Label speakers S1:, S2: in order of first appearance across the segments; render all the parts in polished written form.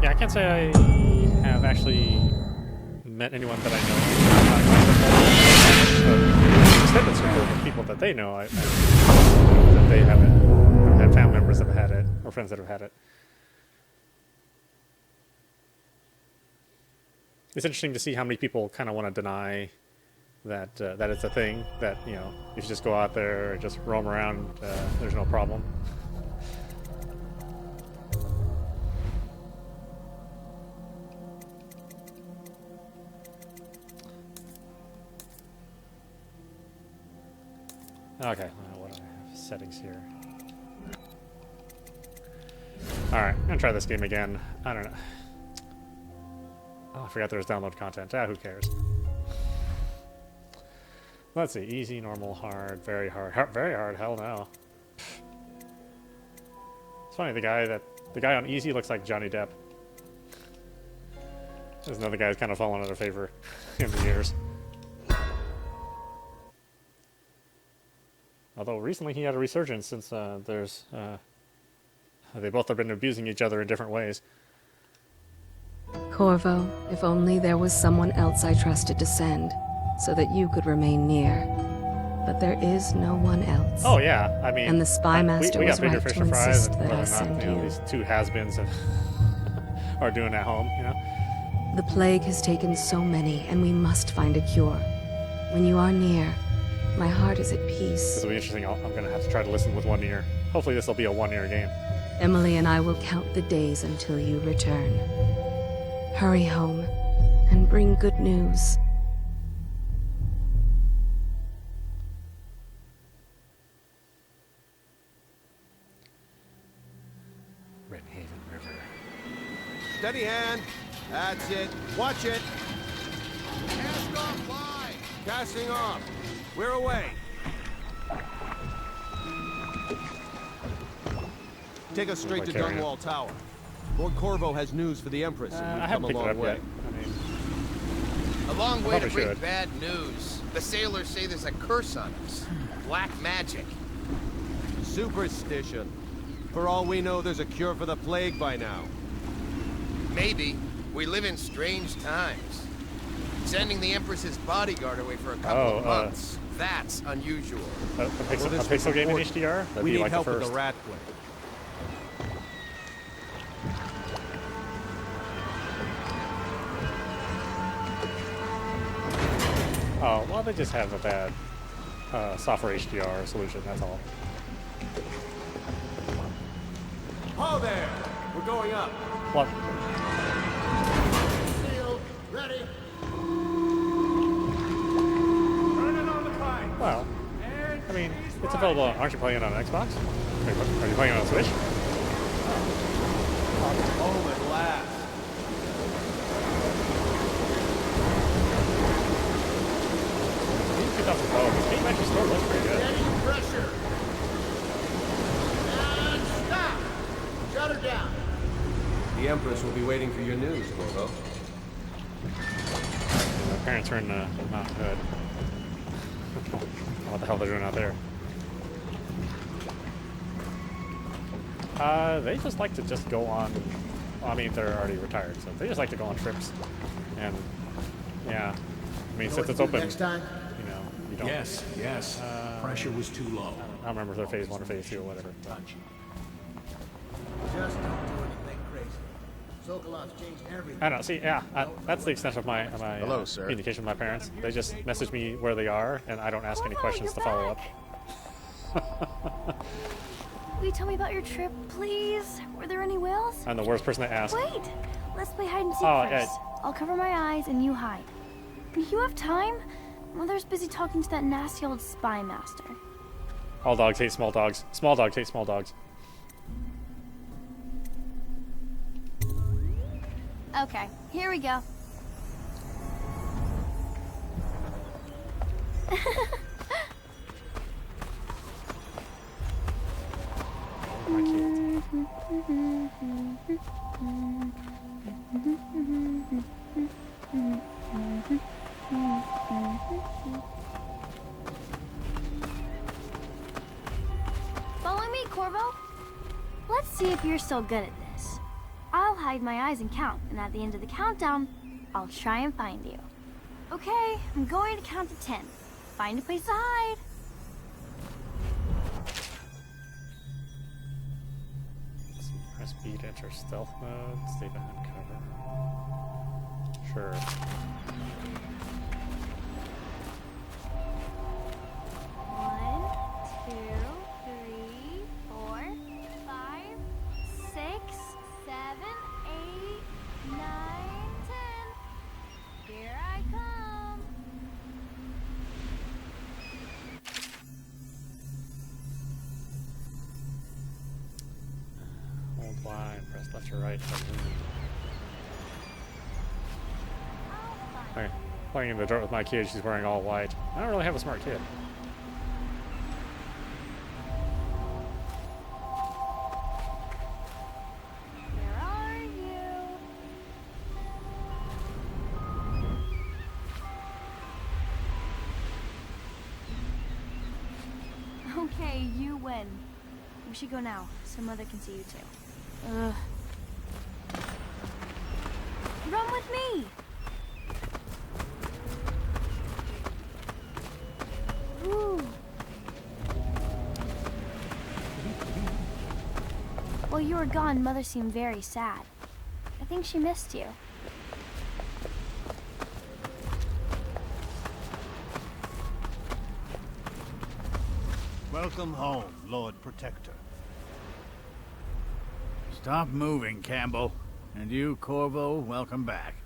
S1: Yeah, I can't say I have actually met anyone that I know. Extended circle of people that they know, that they haven't had family members that have had it or friends that have had it. It's interesting to see how many people kind of want to deny that that it's a thing, that, you know, if you just go out there and just roam around, there's no problem. Okay, what do I have settings here? Alright, I'm gonna try this game again. I don't know. Oh, I forgot there was download content. Ah, who cares? Let's see. Easy, normal, hard, very hard. Very hard, hell no. It's funny, the guy on easy looks like Johnny Depp. There's another guy who's kind of fallen out of favor in the years. Although recently he had a resurgence since they both have been abusing each other in different ways.
S2: Corvo, if only there was someone else I trusted to send, so that you could remain near. But there is no one else.
S1: Oh yeah, I mean,
S2: and the spy master
S1: we
S2: was
S1: got bigger
S2: right
S1: fish
S2: to
S1: to fry
S2: insist
S1: than
S2: that I
S1: whether or
S2: send
S1: not, you know,
S2: you.
S1: these two has-beens are doing at home, you know.
S2: The plague has taken so many, and we must find a cure. When you are near, my heart is at peace.
S1: This will be interesting. I'm going to have to try to listen with one ear. Hopefully this will be a one-ear game.
S2: Emily and I will count the days until you return. Hurry home, and bring good news.
S1: Redhaven River.
S3: Steady hand. That's it. Watch it. Cast off line. Casting off. We're away. Take us straight to Dunwall Tower. Lord Corvo has news for the Empress, and
S1: I
S3: we've come
S1: haven't
S3: a
S1: picked it
S3: long
S1: up
S3: way.
S1: yet. I mean,
S4: A long way to
S1: Probably
S4: bring
S1: should.
S4: bad news. The sailors say there's a curse on us. Black magic.
S3: Superstition. For all we know, there's a cure for the plague by now.
S4: Maybe. We live in strange times. Sending the Empress's bodyguard away for a couple of months. That's unusual.
S1: a pixel game in HDR? That'd
S3: We
S1: be
S3: need
S1: like
S3: help
S1: the
S3: with
S1: first.
S3: the rat plague.
S1: Oh, well, they just have a bad software HDR solution, that's all.
S3: Oh, there! We're going up.
S1: What?
S3: Sealed. Ready.
S1: Well, I mean, it's available. Aren't you playing it on Xbox? Are you playing it on Switch?
S3: Home at last.
S1: It's 2012. This game actually still looks pretty good.
S5: Getting pressure. And stop. Shut her down.
S3: The Empress will be waiting for your news, Corvo.
S1: My parents are in Mount Hood. What the hell they're doing out there? They just like to just go on. Well, I mean, they're already retired, so they just like to go on trips. And yeah, I mean, since it's open,
S5: Next time.
S1: you know, you don't.
S6: Yes. Pressure was too low.
S1: I don't remember if they're phase 1 or phase 2 or whatever. But
S5: Just don't do anything crazy. Sokolov's changed everything.
S1: I don't know. See, yeah, that's the extent of my
S4: Hello, sir.
S1: communication with my parents. They just message me where they are, and I don't ask any questions to follow up.
S7: Will you tell me about your trip, please? Were there any whales?
S1: I'm the worst person to ask.
S7: Wait! Let's play hide and seek
S1: Oh,
S7: first.
S1: yeah.
S7: I'll cover my eyes and you hide. You have time? Mother's busy talking to that nasty old spy master.
S1: All dogs hate small dogs. Small dogs hate small dogs.
S7: Okay, here we go.
S1: My kids.
S7: Follow me, Corvo. Let's see if you're still good at this. I'll hide my eyes and count, and at the end of the countdown, I'll try and find you. Okay, I'm going to count to 10. Find a place to hide.
S1: Press B to enter stealth mode. Stay behind cover. Sure.
S7: 1, 2, 3, 4, 5, 6, 7, 8, 9, 10. Here I come.
S1: Hold Y and press left or right to lead. Okay. Playing in the dirt with my kid, she's wearing all white. I don't really have a smart kid.
S7: Where are you? Okay, you win. We should go now, so Mother can see you too. Run with me! Woo. While you were gone, Mother seemed very sad. I think she missed you.
S6: Welcome home, Lord Protector. Stop moving, Campbell. And you, Corvo, welcome back.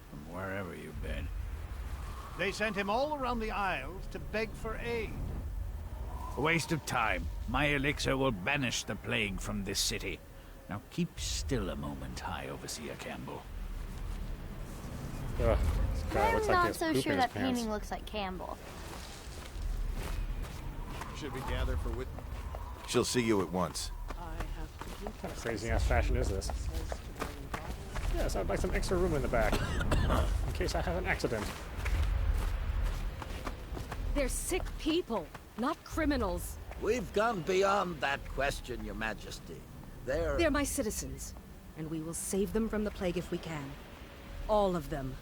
S6: From wherever you've been. They sent him all around the Isles to beg for aid. A waste of time. My elixir will banish the plague from this city. Now keep still a moment, High Overseer Campbell.
S1: Ugh, this guy looks
S7: I'm
S1: like he
S7: not
S1: has
S7: so
S1: poop in
S7: sure
S1: his
S7: that
S1: pants.
S7: painting looks like Campbell.
S3: Should we gather for wit? She'll see you at once.
S1: What kind of crazy ass fashion is this? Yes, I'd like some extra room in the back. In case I have an accident.
S8: They're sick people, not criminals.
S9: We've gone beyond that question, Your Majesty.
S8: They're my citizens, and we will save them from the plague if we can. All of them.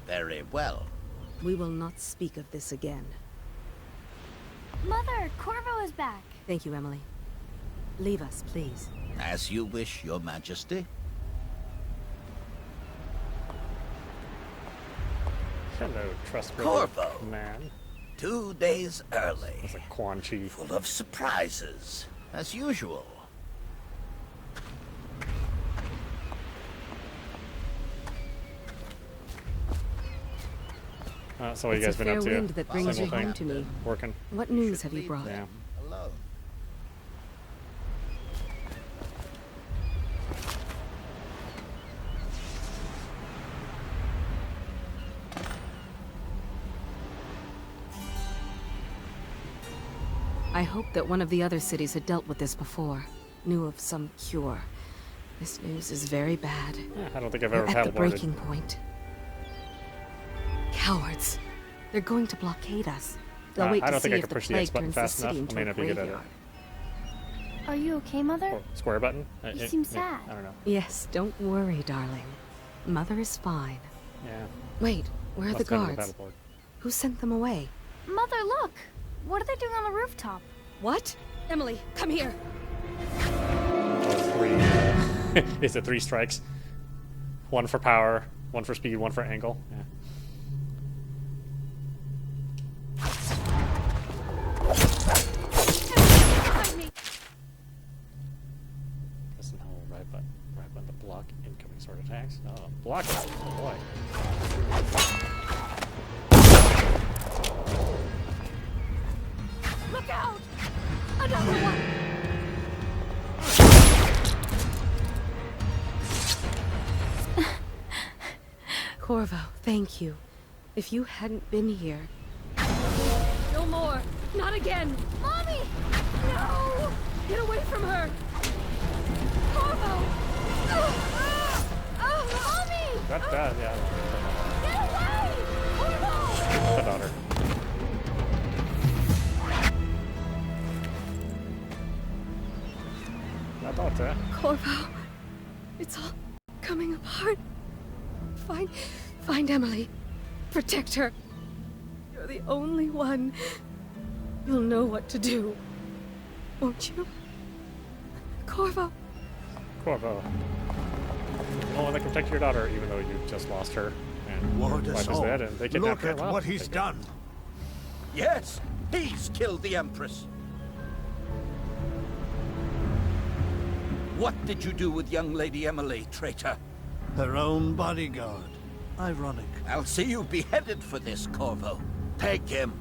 S9: Very well.
S8: We will not speak of this again.
S7: Mother, Corvo is back.
S8: Thank you, Emily. Leave us, please.
S9: As you wish, Your Majesty.
S1: Hello, trustworthy
S9: Corvo.
S1: man.
S9: 2 days early.
S1: It's like Quan Chi.
S9: Full of surprises, as usual.
S1: So what you
S8: It's
S1: guys
S8: a
S1: been up
S8: fair
S1: to?
S8: wind that brings
S1: Same
S8: you
S1: old
S8: home
S1: thing?
S8: to me.
S1: Working.
S8: What news have you brought?
S1: Yeah.
S9: Alone.
S2: I hoped that one of the other cities had dealt with this before, knew of some cure. This news is very bad.
S1: Yeah, I don't think I've
S2: We're
S1: ever
S2: at the
S1: paddleboarded.
S2: breaking point. Cowards. They're going to blockade us. They'll wait
S1: I
S2: to
S1: don't
S2: see
S1: think I
S2: if
S1: can
S2: the
S1: push the X
S2: plague
S1: button
S2: turns the
S1: fast
S2: city
S1: enough. I
S2: into
S1: may
S2: a
S1: not be good at it.
S2: graveyard.
S7: Are you okay, Mother?
S1: Or square button?
S7: You seem sad.
S1: I don't know.
S2: Yes, don't worry, darling. Mother is fine.
S1: Yeah.
S2: Wait, where are the
S1: Must go to
S2: guards?
S1: paddleboard.
S2: Who sent them away?
S7: Mother, look! What are they doing on the rooftop?
S8: What? Emily, come here.
S1: Oh, three. Is it 3 strikes? 1 for power, 1 for speed, 1 for angle. Yeah.
S8: Behind me.
S1: Press and hold right button to block incoming sword attacks. Oh, block it. Oh, boy.
S8: Look out! Another one!
S2: Corvo, thank you. If you hadn't been here...
S8: No more! Not again!
S7: Mommy!
S8: No! Get away from her! Corvo!
S7: Mommy!
S1: That, yeah.
S7: Get away! Corvo!
S1: The daughter. La daughter.
S2: Corvo, it's coming apart. Find Emily. Protect her. You're the only one. You'll know what to do. Won't you? Corvo.
S1: Corvo. Oh, and they can protect your daughter even though you just lost her. And
S6: Ward
S1: your
S6: us
S1: wife is
S6: all.
S1: dead and they kidnapped
S6: Look
S1: her.
S6: at what he's done.
S9: Yes, he's killed the Empress. What did you do with young Lady Emily, traitor?
S6: Her own bodyguard. Ironic.
S9: I'll see you beheaded for this, Corvo. Take him.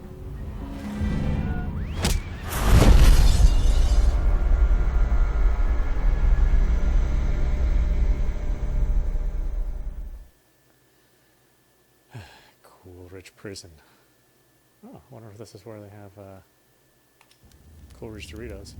S1: Coolridge Prison. Oh, I wonder if this is where they have Coolridge Doritos.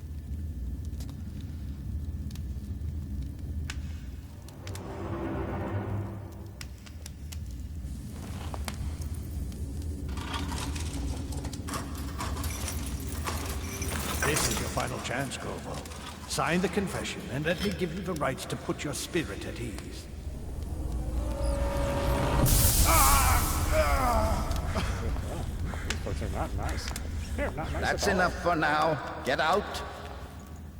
S6: This is your final chance, Corvo. Sign the confession, and let me give you the rights to put your spirit at ease.
S1: These folks are not nice. They're not nice.
S9: That's
S1: at all.
S9: enough for now. Get out.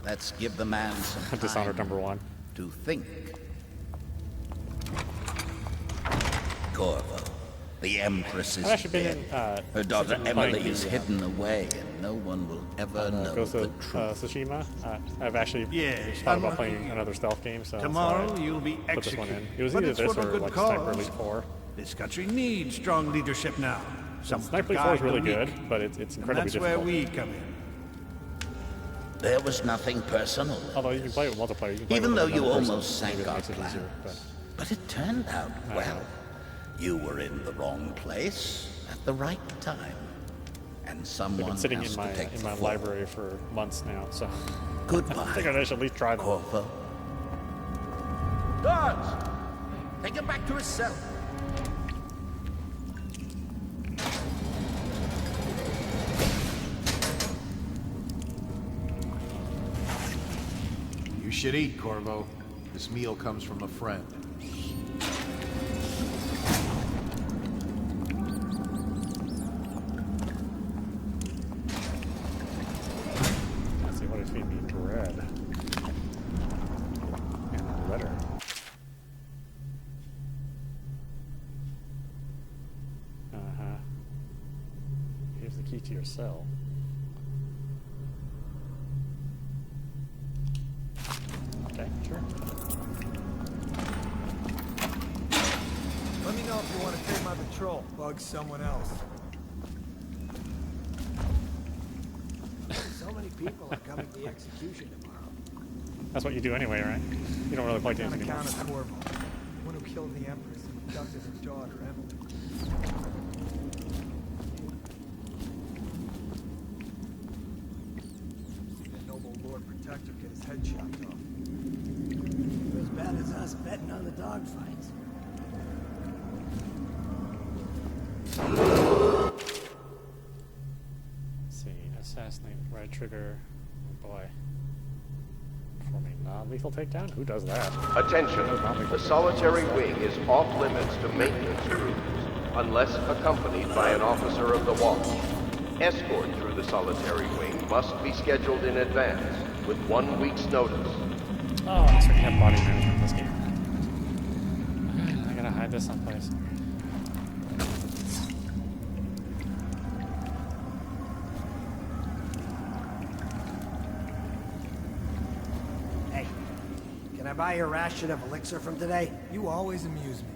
S9: Let's give the man some time
S1: Dishonored #1.
S9: to think. Corvo, the Empress is
S1: I've actually been
S9: dead.
S1: in,
S9: Her daughter
S1: playing
S9: Emily
S1: the,
S9: is hidden away, and no one will ever know
S1: Ghost
S9: the
S1: of
S9: truth.
S1: Tsushima. I've actually
S6: Yes,
S1: thought about
S6: unlucky.
S1: playing another stealth game, so
S6: Tomorrow
S1: that's why I
S6: you'll be
S1: put this one in.
S6: executed.
S1: It was
S6: But
S1: either
S6: it's
S1: this
S6: for a
S1: or
S6: good
S1: like Sniper
S6: cause.
S1: Elite 4.
S6: This country needs strong leadership now. Some
S1: Sniper Elite 4 is really good, but it's
S6: And
S1: incredibly
S6: that's
S1: difficult.
S6: where we come in.
S9: There was nothing personal.
S1: Although you can play it with multiplayer, you can play
S9: Even
S1: with
S9: though
S1: another
S9: you
S1: person.
S9: almost
S1: Maybe
S9: sank
S1: that
S9: our
S1: makes it easier,
S9: plans. But it turned out well. You were in the wrong place at the right time. And
S1: They've
S9: someone
S1: been sitting
S9: has
S1: in
S9: to take
S1: my
S9: the fall.
S1: library for months now, so I
S9: Goodbye,
S1: think I should at least try them.
S9: Corvo. Guards! Take him back to his cell.
S10: You should eat, Corvo. This meal comes from a friend.
S1: Let's see, what is feeding me? Bread. And a letter. Uh-huh. Here's the key to your cell. Okay, sure.
S5: Let me know if you want to take my patrol. Bug someone else. So many people are coming to the execution tomorrow.
S1: That's what you do anyway, right? You don't really play games
S5: On
S1: anymore.
S5: account of Corvo, the one who killed the Empress and abducted her daughter, Emily. The noble Lord Protector get his head chopped off.
S11: You're as bad as us betting on the dogfights.
S1: Let's see, assassinate with right trigger. Oh boy. Performing non-lethal takedown? Who does that?
S12: Attention, the solitary wing is off limits to maintenance crews, unless accompanied by an officer of the watch. Escort through the solitary wing must be scheduled in advance, with 1 week's notice.
S1: Oh, that's right, you have body management in this game. I gotta hide this someplace.
S11: Hey, can I buy you a ration of elixir from today?
S5: You always amuse me.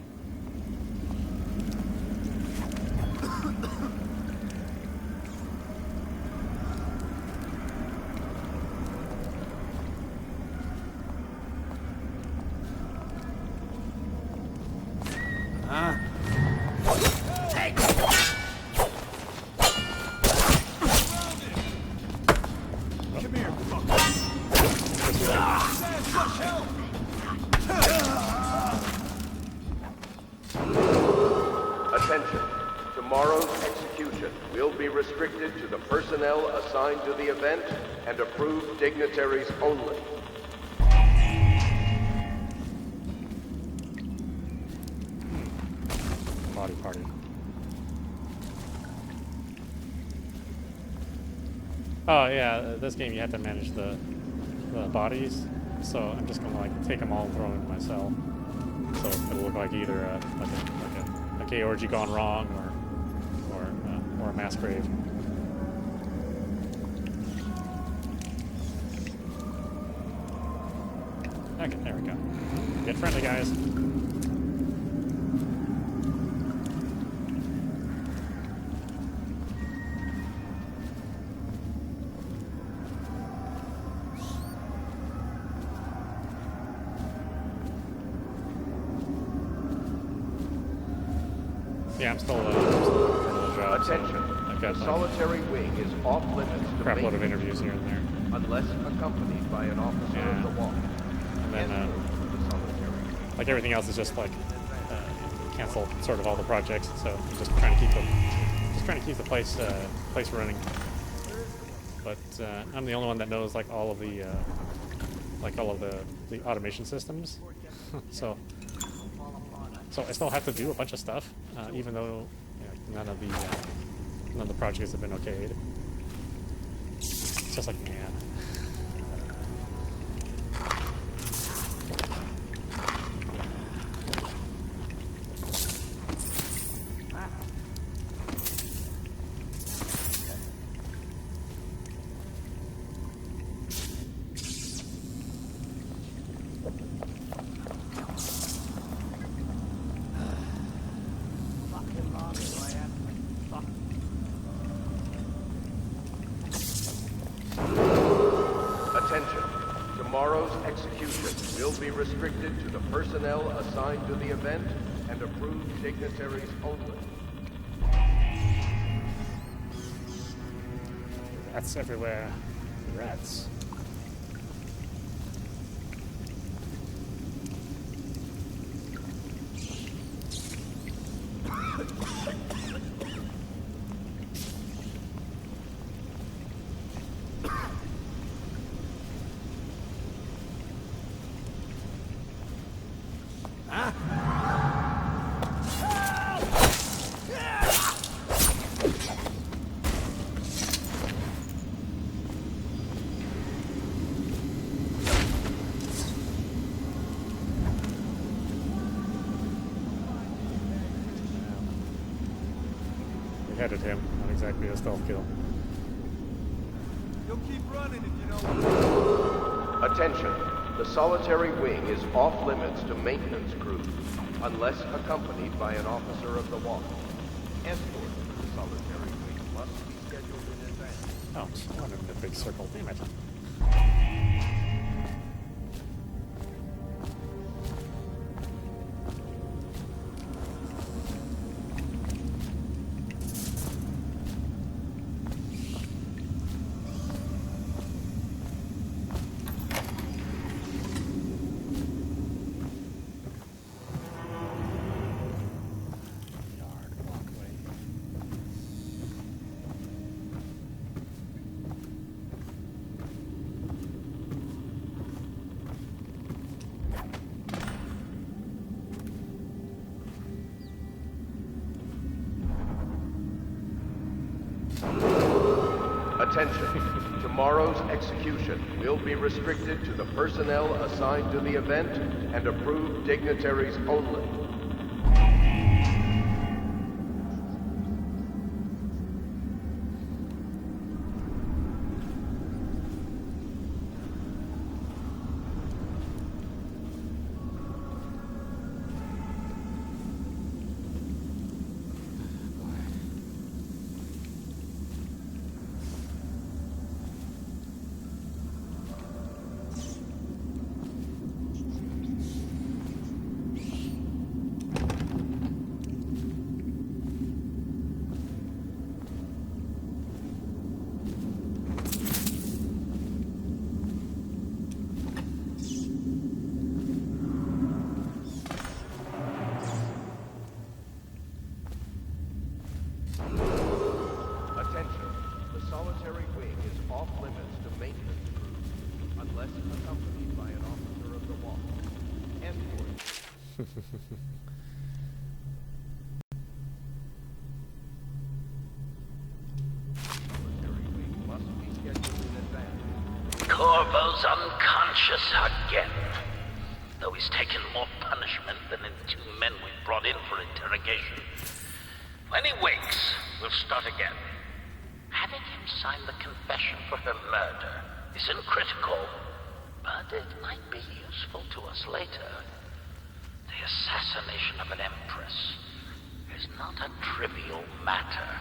S11: Huh? Take
S5: Come here,
S12: Attention, tomorrow's execution will be restricted to the personnel assigned to the event and approved dignitaries only.
S1: body parted. Oh yeah, this game you have to manage the bodies, so I'm just gonna like take them all and throw them in my cell. So it'll look like either a gay orgy gone wrong or a mass grave. Okay, there we go. Get friendly, guys. Yeah, I'm still looking for another job.
S12: Attention.
S1: I've got
S12: The solitary wing is off limits to
S1: crap load of
S12: maintenance
S1: interviews here and there.
S12: unless accompanied by an officer of the walk.
S1: And then, like everything else is just like cancel sort of all the projects. So I'm just trying to keep the place running. But I'm the only one that knows like all of the automation systems. so I still have to do a bunch of stuff, even though none of the projects have been okayed. It's just like, man.
S12: Tomorrow's execution will be restricted to the personnel assigned to the event and approved dignitaries only.
S1: Rats everywhere. Rats. Beheaded him, not exactly a stealth kill.
S3: You'll keep running if you don't.
S12: Attention. The solitary wing is off limits to maintenance crews, unless accompanied by an officer of the walk. Escort to the solitary wing must be scheduled in advance.
S1: Oh, I wanted in a big circle. Damn it.
S12: Attention. Tomorrow's execution will be restricted to the personnel assigned to the event and approved dignitaries only.
S13: Corvo's unconscious again. Though he's taken more punishment than the 2 men we brought in for interrogation. When he wakes, we'll start again. Having him sign the confession for her murder isn't critical, but it might be useful to us later. The assassination of an empress is not a trivial matter.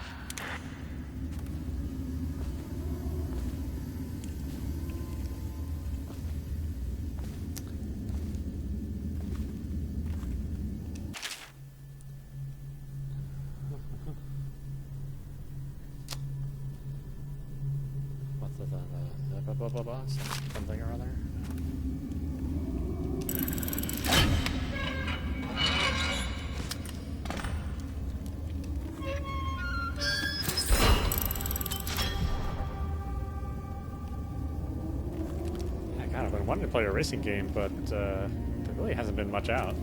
S1: What's the something or other? God, I've been wanting to play a racing game, but there really hasn't been much out.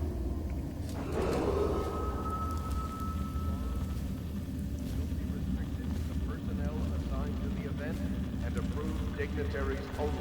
S12: Dignitaries only.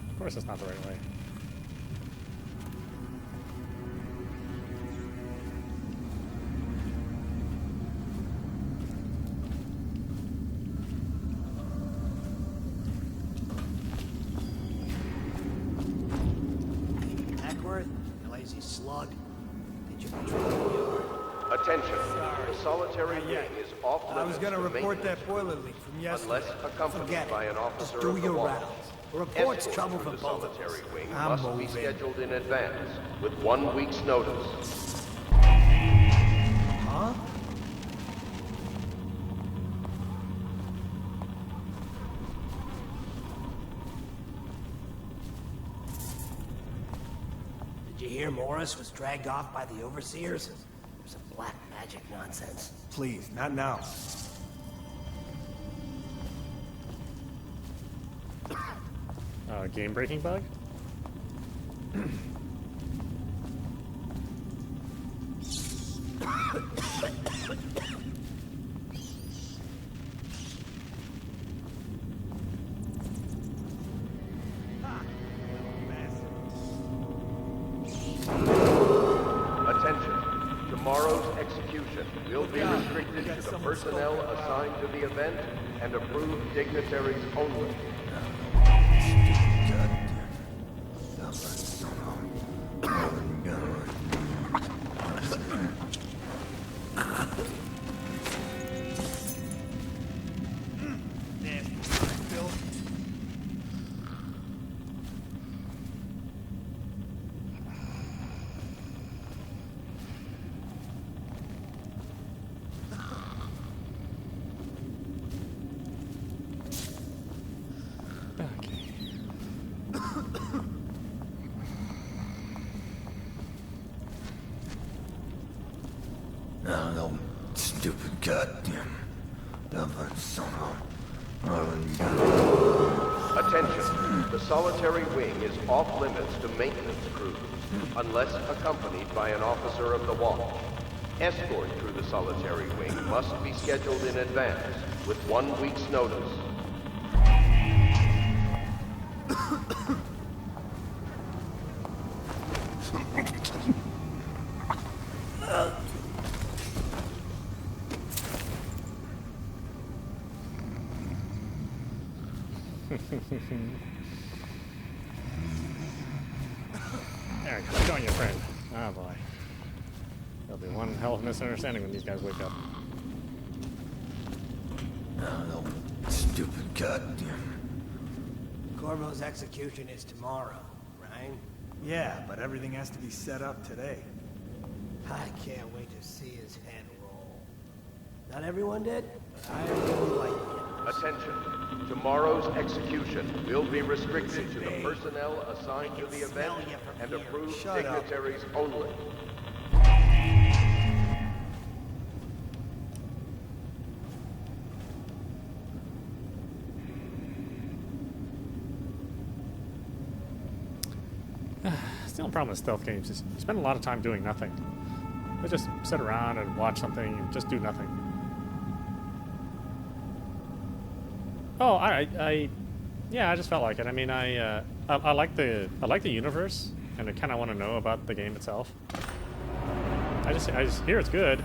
S1: Of course it's not the right way.
S11: Ackworth, you lazy slug. Did you patrol the yard?
S12: Attention. The solitary wing is off limits.
S5: I was gonna
S12: to
S5: report that
S12: maintenance
S5: boiler leak from yesterday.
S12: unless accompanied
S11: Forget
S12: by
S11: it.
S12: an officer
S11: Just do
S12: of the
S11: your
S12: watch.
S11: rounds. The report's
S12: Escort
S11: trouble
S12: through
S11: for
S12: the
S11: both of us.
S12: solitary wing
S11: I'm
S12: must be
S11: moving.
S12: scheduled in advance with 1 week's notice.
S11: Huh? Did you hear Morris was dragged off by the overseers? Some black magic nonsense.
S5: Please, not now.
S1: Game-breaking bug?
S12: Attention. Tomorrow's execution will be restricted to the personnel assigned to the event and approved dignitaries only.
S14: No, stupid goddamn.
S12: Attention. The solitary wing is off limits to maintenance crews, unless accompanied by an officer of the watch. Escort through the solitary wing must be scheduled in advance with 1 week's notice.
S1: There, keep going, your friend. Oh boy. There'll be one hell of a misunderstanding when these guys wake up.
S14: No, stupid goddamn.
S11: Corvo's execution is tomorrow, right?
S5: Yeah, but everything has to be set up today.
S11: I can't wait to see his head roll. Not everyone did, but I really like him.
S12: Attention. Tomorrow's execution will be restricted to the personnel assigned to the event and approved dignitaries only.
S1: It's the only problem with stealth games is you spend a lot of time doing nothing. You just sit around and watch something and just do nothing. Oh, yeah, I just felt like it. I mean, I like the universe, and I kind of want to know about the game itself. I just hear it's good.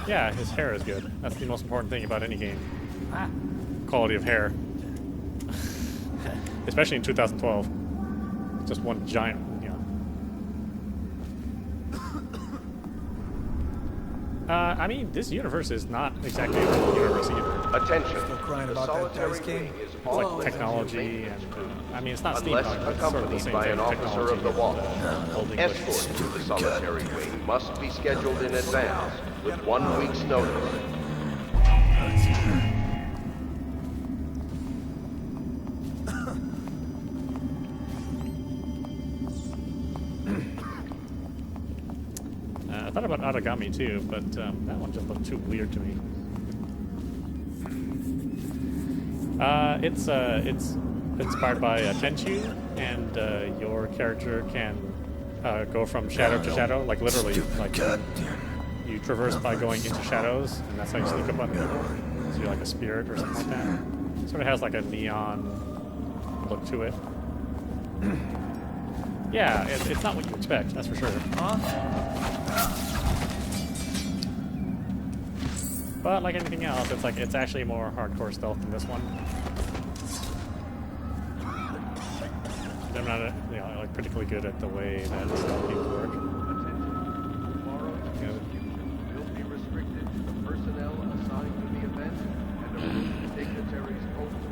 S1: Yeah, his hair is good. That's the most important thing about any game. Quality of hair. Especially in 2012. Just one giant, you know. I mean, this universe is not exactly a real universe either.
S12: Attention.
S5: Still crying
S12: The
S5: about that
S12: solitary
S5: dice game?
S12: wing is
S1: It's
S12: off
S1: like
S12: limits to
S1: technology and, I mean, it's not
S12: unless
S1: steampunk, but it's sort of the
S12: accompanied
S1: same
S12: by
S1: thing.
S12: an officer of the watch.
S1: Old English.
S12: Escort to the solitary wing must be scheduled in advance with 1 week's notice.
S1: I thought about Origami too, but that one just looked too weird to me. It's inspired by Tenchu, and your character can go from shadow to shadow, like literally, like you traverse by going into shadows, and that's how you sneak up on people. So you're like a spirit or something like that. Sort of has like a neon look to it. Yeah, it's not what you expect, that's for sure. But like anything else, it's actually more hardcore stealth than this one. I'm not, like particularly good at the way that stealth games work.
S12: Tomorrow's execution will be restricted to the personnel assigned to the event and approved dignitaries only.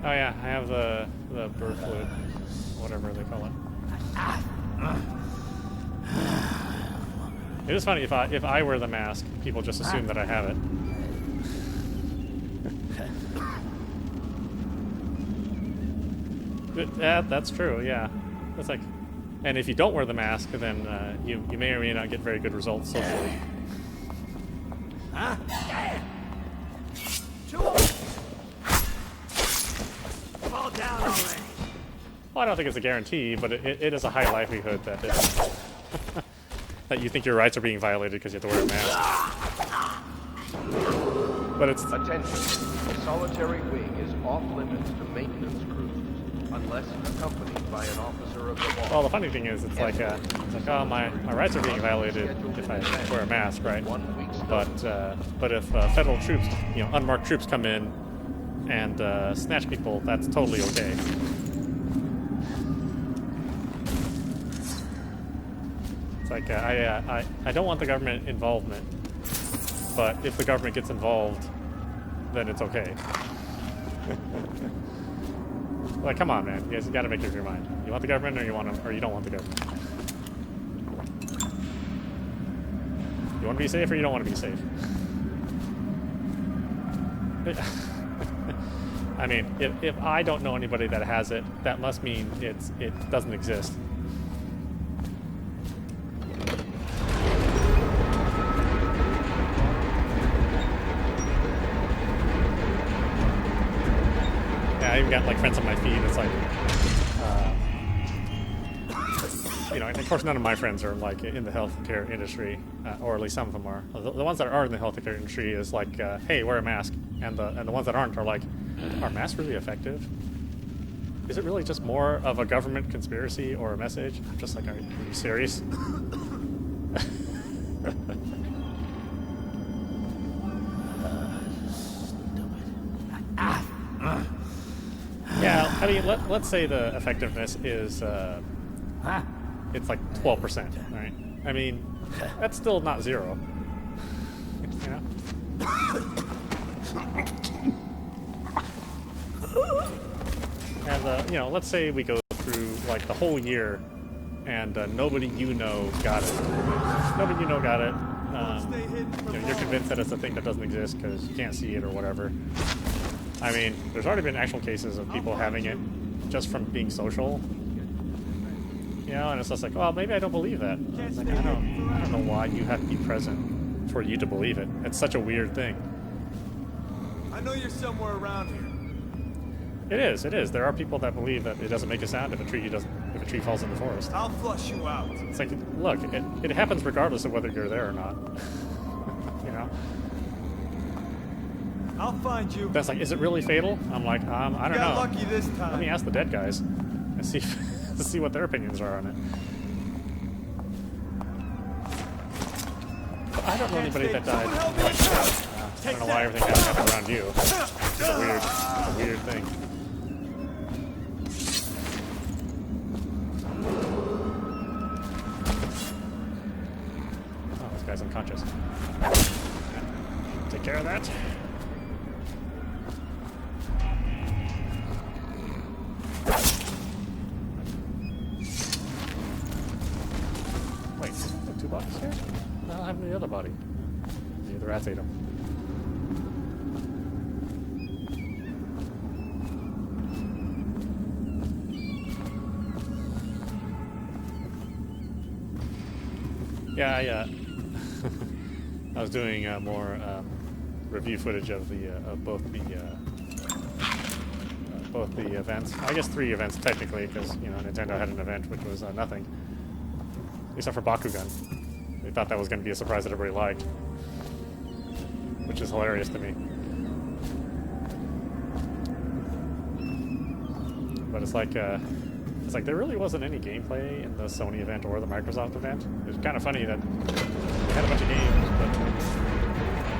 S1: Oh yeah, I have the bird flute, whatever they call it. It is funny if I wear the mask, people just assume that I have it. Yeah, that's true. Yeah, it's like, and if you don't wear the mask, then you may or may not get very good results socially.
S6: Fall down already.
S1: Well, I don't think it's a guarantee, but it is a high likelihood that that you think your rights are being violated because you have to wear a mask. But it's...
S12: Attention. The solitary wing is off limits to maintenance crews unless accompanied by an officer of the law.
S1: Well, the funny thing is, it's like oh, my rights are being violated if I wear a mask, right? But if federal troops, unmarked troops come in and snatch people, that's totally okay. It's like I don't want the government involvement, but if the government gets involved, then it's okay. Like, come on, man, you guys got to make up your mind. You want the government, or you want them, or you don't want the government. You want to be safe, or you don't want to be safe. I mean, if I don't know anybody that has it, that must mean it doesn't exist. I even got like friends on my feed. It's like, and of course none of my friends are like in the healthcare industry, or at least some of them are. The ones that are in the healthcare industry is like, hey, wear a mask, and the ones that aren't are like, are masks really effective? Is it really just more of a government conspiracy or a message? I'm just like, are you serious? Yeah, I mean, let's say the effectiveness is, it's like 12%, right? I mean, that's still not zero. And you know, let's say we go through like the whole year, and nobody you know got it. Nobody you know got it. You know, you're convinced that it's a thing that doesn't exist because you can't see it or whatever. I mean, there's already been actual cases of people having it just from being social. You know, and it's just like, well, maybe I don't believe that. It's like, I don't know why you have to be present for you to believe it. It's such a weird thing.
S5: I know you're somewhere around here.
S1: It is. It is. There are people that believe that it doesn't make a sound if a tree falls in the forest.
S5: I'll flush you out.
S1: It's like, look, it happens regardless of whether you're there or not. You know.
S5: I'll find you.
S1: That's like, is it really fatal? I'm like, I don't know.
S5: Got lucky this time.
S1: Let me ask the dead guys and see see what their opinions are on it. But I don't know anybody that died. I don't know why everything happened around you. It's a weird thing. Oh, this guy's unconscious. Take care of that. Wait, there are 2 bodies here? I don't have any other body. Maybe the rats ate them. Yeah, I was doing more review footage of the both the events. I guess 3 events technically, because you know Nintendo had an event which was nothing, except for Bakugan. They thought that was going to be a surprise that everybody liked, which is hilarious to me. But it's like there really wasn't any gameplay in the Sony event or the Microsoft event. It was kind of funny that they had a bunch of games, but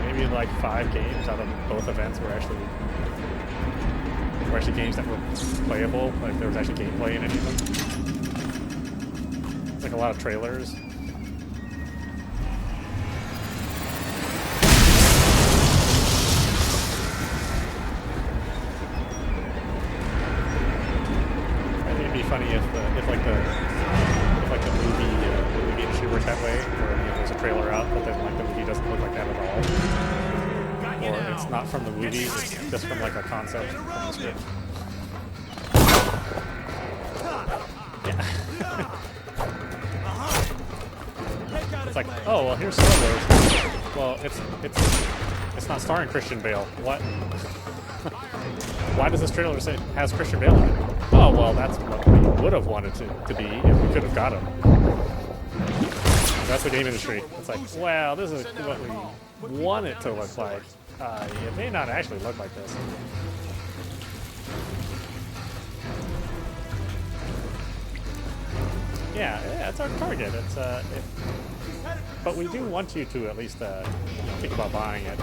S1: maybe like 5 games out of both events were actually games that were playable. Like there was actually gameplay in any of them. It's like a lot of trailers. Funny if the movie industry works that way, where you know, there's a trailer out, but then like the movie doesn't look like that at all, or it's not from the movie, it's just from like a concept from the script. Yeah. It's like, oh well, here's Star Wars. Well, it's not starring Christian Bale. What? Why does this trailer say has Christian Bale in it? Oh, well, that's what we would have wanted to be if we could have got him. That's the game industry. It's like, well, this is what we want it to look like. It may not actually look like this. Yeah, it's our target. But we do want you to at least think about buying it.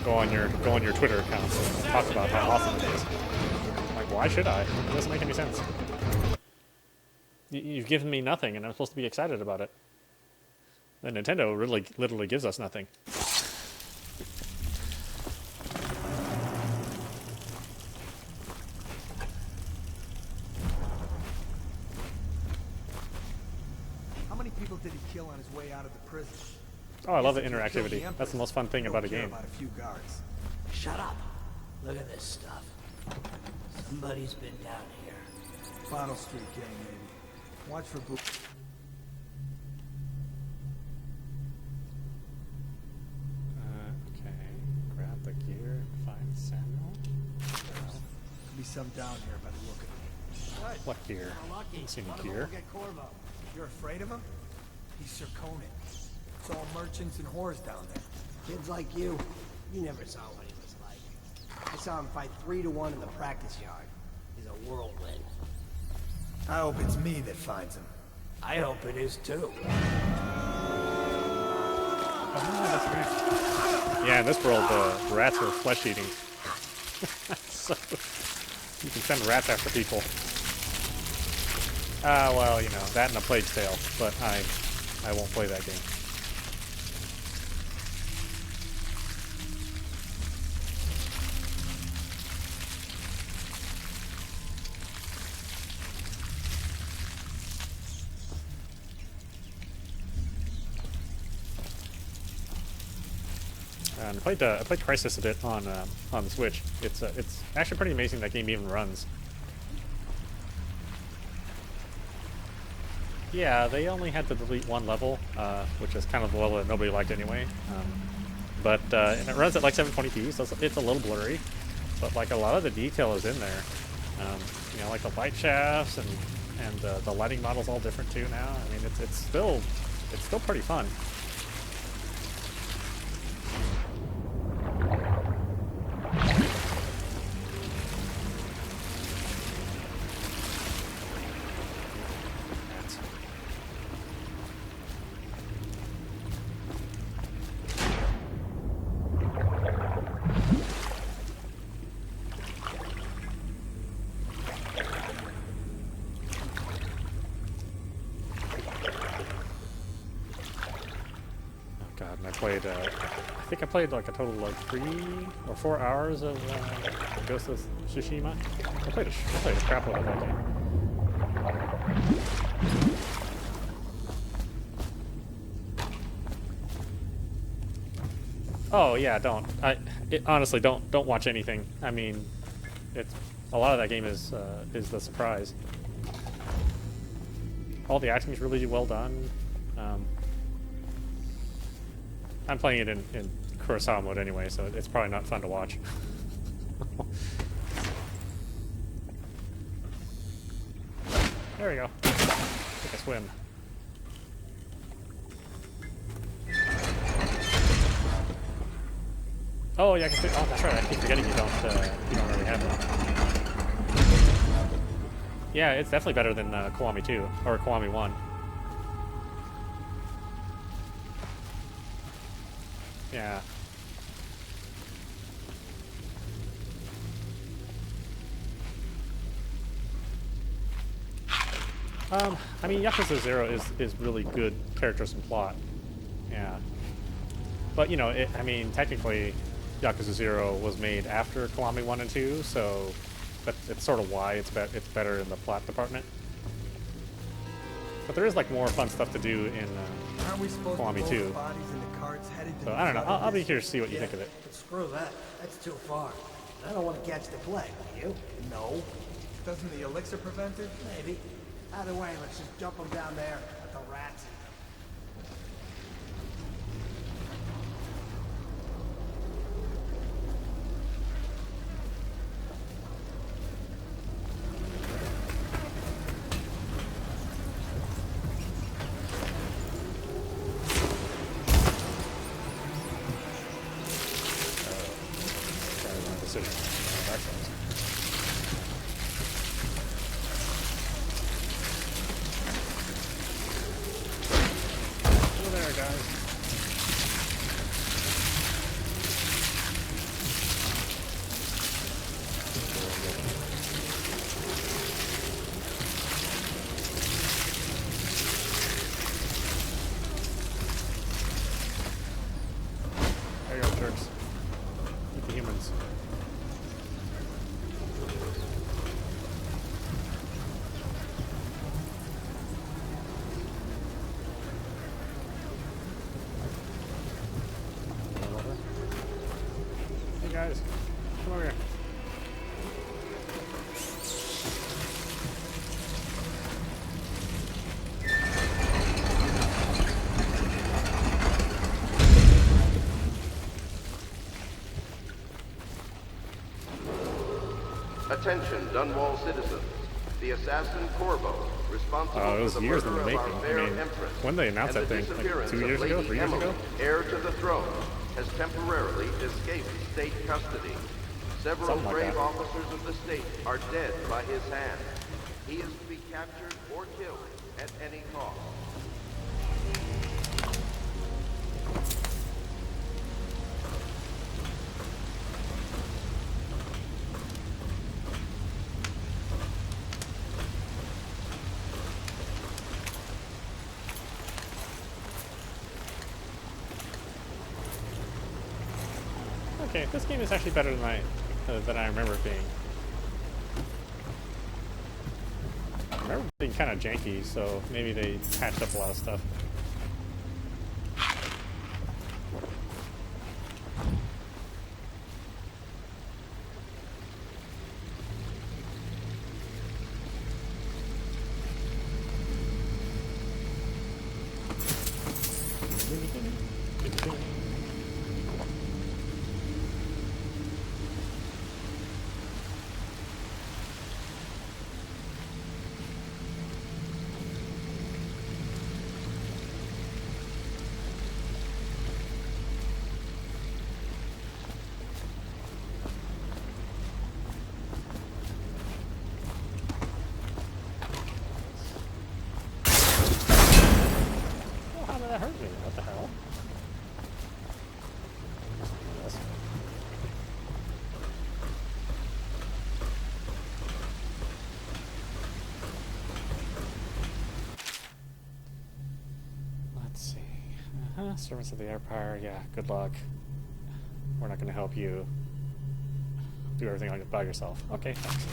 S1: Go on your Twitter accounts and talk about how awesome it is. Like, why should I? It doesn't make any sense. You've given me nothing, and I'm supposed to be excited about it. And Nintendo really literally gives us nothing.
S5: How many people did he kill on his way out of the prison?
S1: Oh, I love the interactivity. That's the most fun thing about a game.
S5: About a few guards.
S11: Shut up. Look at this stuff. Somebody's been down here.
S5: Bottle Street gang, maybe. Watch for blue.
S1: Okay. Grab the gear. Find Samuel.
S5: Could be some down here by the look of it.
S1: What gear? I don't see any gear.
S5: You're afraid of him? He's Sir Conan. It's all merchants and whores down there.
S11: Kids like you never saw what he was like. I saw him fight 3-to-1 in the practice yard. He's a whirlwind.
S5: I hope it's me that finds him.
S11: I hope it is too.
S1: Oh, that's right. Yeah, in this world, the rats are flesh-eating. So, you can send rats after people. Well, you know, that and A Plague's Tale, but I won't play that game. And I played Crisis a bit on the Switch. It's actually pretty amazing that game even runs. Yeah, they only had to delete one level, which is kind of the level that nobody liked anyway. And it runs at like 720p, so it's a little blurry. But like a lot of the detail is in there. You know, like the light shafts and the lighting model's all different too now. I mean, it's still pretty fun. I think I played like a total of like 3 or 4 hours of Ghost of Tsushima. I played a crap load of that game. Oh yeah, honestly don't watch anything. I mean, a lot of that game is the surprise. All the acting is really well done. I'm playing it in Kurosawa mode anyway, so it's probably not fun to watch. There we go. Take a swim. Oh yeah, that's right. I keep forgetting you don't really have one. Yeah, it's definitely better than Kiwami 2 or Kiwami 1. Yeah. I mean, Yakuza 0 is really good characters and plot. Yeah. But, you know, I mean, technically, Yakuza 0 was made after Kiwami 1 and 2, so it's sort of why it's better in the plot department. But there is, like, more fun stuff to do in Kiwami 2. So, I don't know. I'll be here to see what you think of it.
S11: Screw that. That's too far. I don't want to catch the plague. You? No.
S5: Doesn't the elixir prevent it?
S11: Maybe. Either way, let's just jump them down there. Let the rats eat
S1: guys. Come over here.
S12: Attention, Dunwall citizens. The assassin Corvo, responsible for the murder of our fair empress,
S1: when they announced that thing, like 2 years ago, 3 years ago?
S12: Heir to the throne, has temporarily escaped state custody. Several brave officers of the state are dead by his hand. He is to be captured or killed at any cost.
S1: Okay, this game is actually better than I remember it being. I remember it being kind of janky, so maybe they patched up a lot of stuff. Servants of the Empire, yeah, good luck. We're not gonna help you do everything like by yourself. Okay, thanks.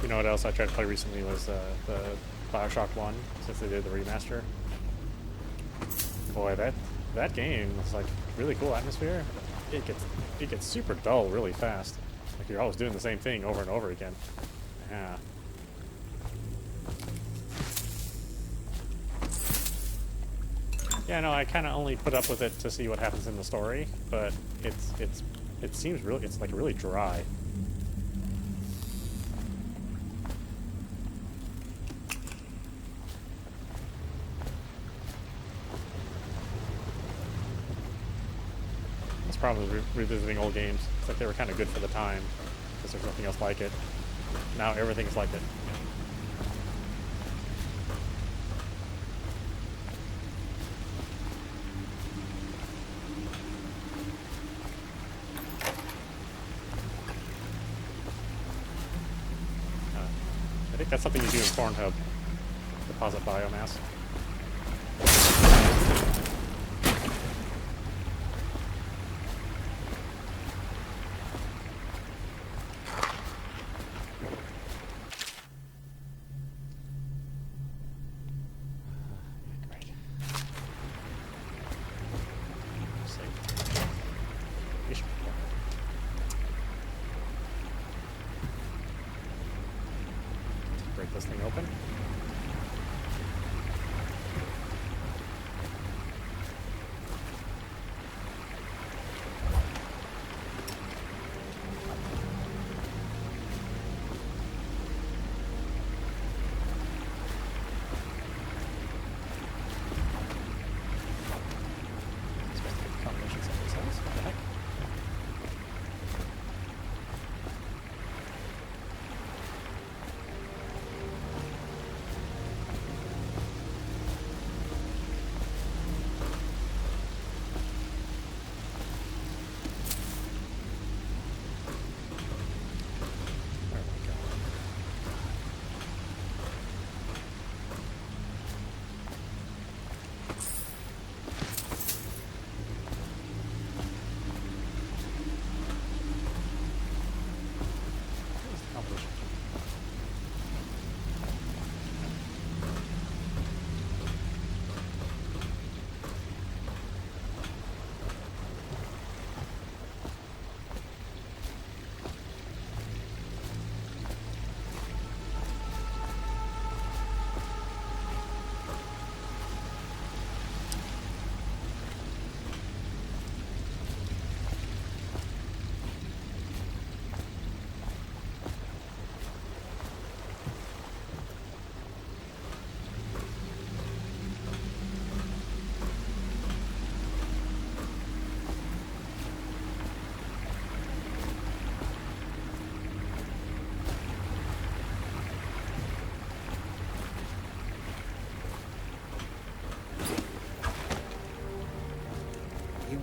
S1: You know what else I tried to play recently was the Bioshock 1, since they did the remaster. Boy, that game is like really cool atmosphere. It gets super dull really fast. Like you're always doing the same thing over and over again. Yeah. Yeah, no, I kind of only put up with it to see what happens in the story, but it seems really, it's like really dry. Problem with revisiting old games. It's like they were kind of good for the time because there's nothing else like it. Now everything's like it. I think that's something you do in Pornhub. Deposit biomass. Break this thing open. What the heck?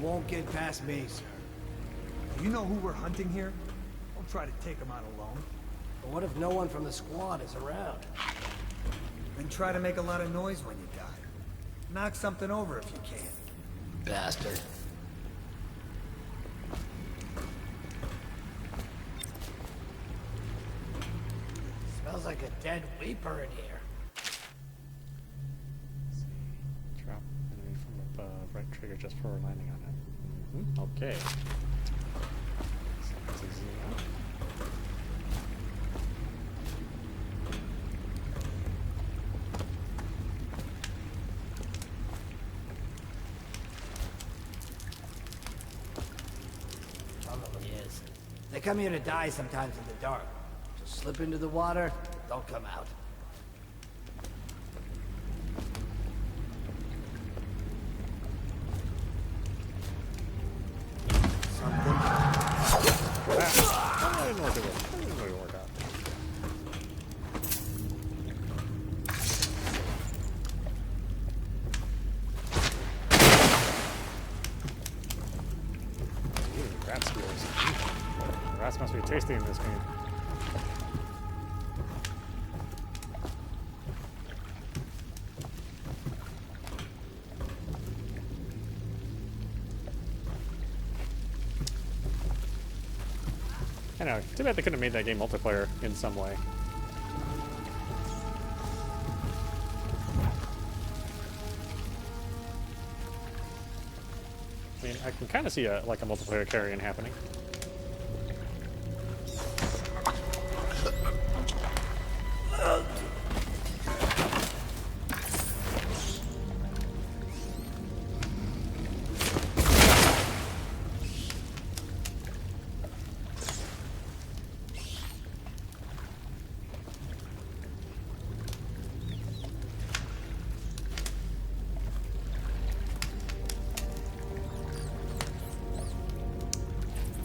S5: Won't get past me, sir.
S11: Do you know who we're hunting here?
S5: Don't try to take him out alone.
S11: But what if no one from the squad is around?
S5: Then try to make a lot of noise when you die. Knock something over if you can.
S11: Bastard. Smells like a dead Weeper in here.
S1: Drop enemy from above. Right trigger just for landing on it. Okay. So easy enough.
S11: Probably is. They come here to die sometimes in the dark. Just slip into the water, don't come out.
S1: tasty in this game. I know, too bad they couldn't have made that game multiplayer in some way. I mean, I can kind of see like a multiplayer carry-in happening.